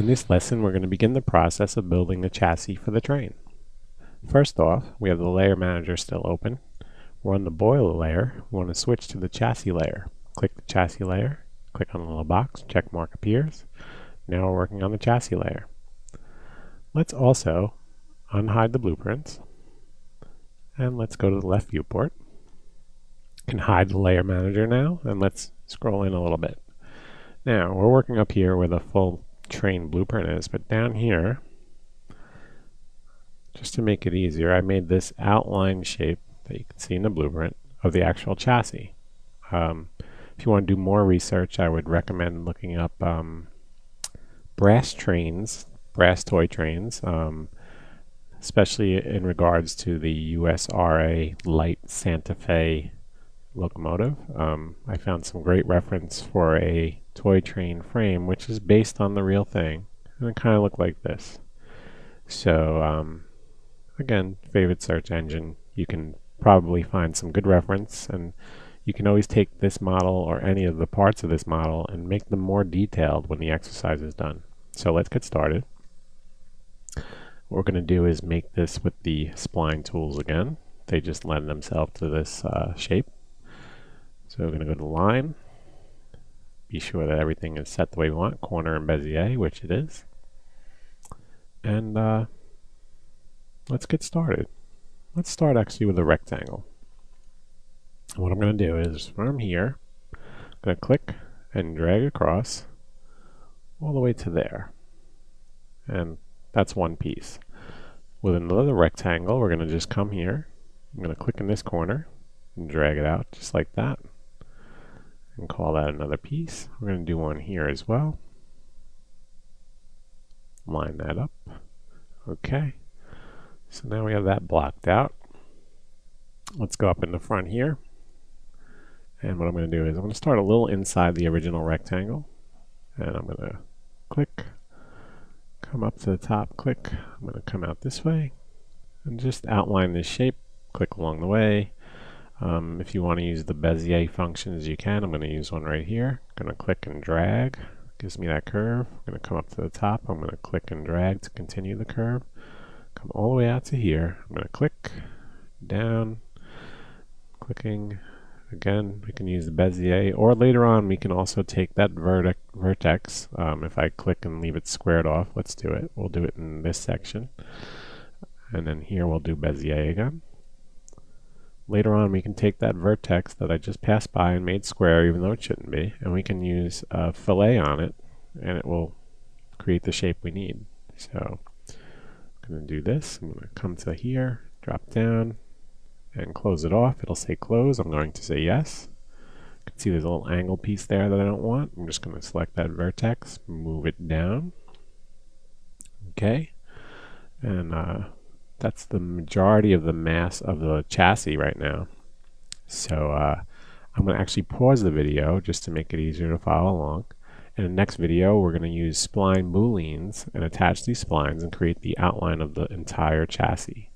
In this lesson, we're going to begin the process of building the chassis for the train. First off, we have the layer manager still open. We're on the boiler layer. We want to switch to the chassis layer. Click the chassis layer, click on the little box, check mark appears. Now we're working on the chassis layer. Let's also unhide the blueprints, and let's go to the left viewport and hide the layer manager now, and let's scroll in a little bit. Now we're working up here where the full train blueprint is, but down here, just to make it easier, I made this outline shape that you can see in the blueprint of the actual chassis. If you want to do more research, I would recommend looking up brass toy trains, especially in regards to the USRA light Santa Fe locomotive. I found some great reference for a toy train frame which is based on the real thing, and it kind of looked like this. So again, favorite search engine, you can probably find some good reference, and you can always take this model or any of the parts of this model and make them more detailed when the exercise is done. So let's get started. What we're going to do is make this with the spline tools again. They just lend themselves to this shape. So we're going to go to line, be sure that everything is set the way we want, corner and Bezier, which it is. And let's get started. Let's start actually with a rectangle. What I'm going to do is from here, I'm going to click and drag across all the way to there. And that's one piece. With another rectangle, we're going to just come here. I'm going to click in this corner and drag it out just like that. And call that another piece. We're going to do one here as well. Line that up. Okay. So now we have that blocked out. Let's go up in the front here. And what I'm going to do is I'm going to start a little inside the original rectangle. And I'm going to click, come up to the top, click. I'm going to come out this way and just outline this shape. Click along the way. If you want to use the Bezier functions, you can. I'm going to use one right here. I'm going to click and drag. Gives me that curve. I'm going to come up to the top. I'm going to click and drag to continue the curve. Come all the way out to here. I'm going to click down, clicking. Again, we can use the Bezier, or later on we can also take that vertex. If I click and leave it squared off, let's do it. We'll do it in this section. And then here we'll do Bezier again. Later on we can take that vertex that I just passed by and made square, even though it shouldn't be, and we can use a fillet on it, and it will create the shape we need. So I'm going to do this. I'm going to come to here, drop down, and close it off. It'll say close. I'm going to say yes. You can see there's a little angle piece there that I don't want. I'm just going to select that vertex, move it down. Okay. And that's the majority of the mass of the chassis right now. So I'm going to actually pause the video just to make it easier to follow along. In the next video, we're going to use spline booleans and attach these splines and create the outline of the entire chassis.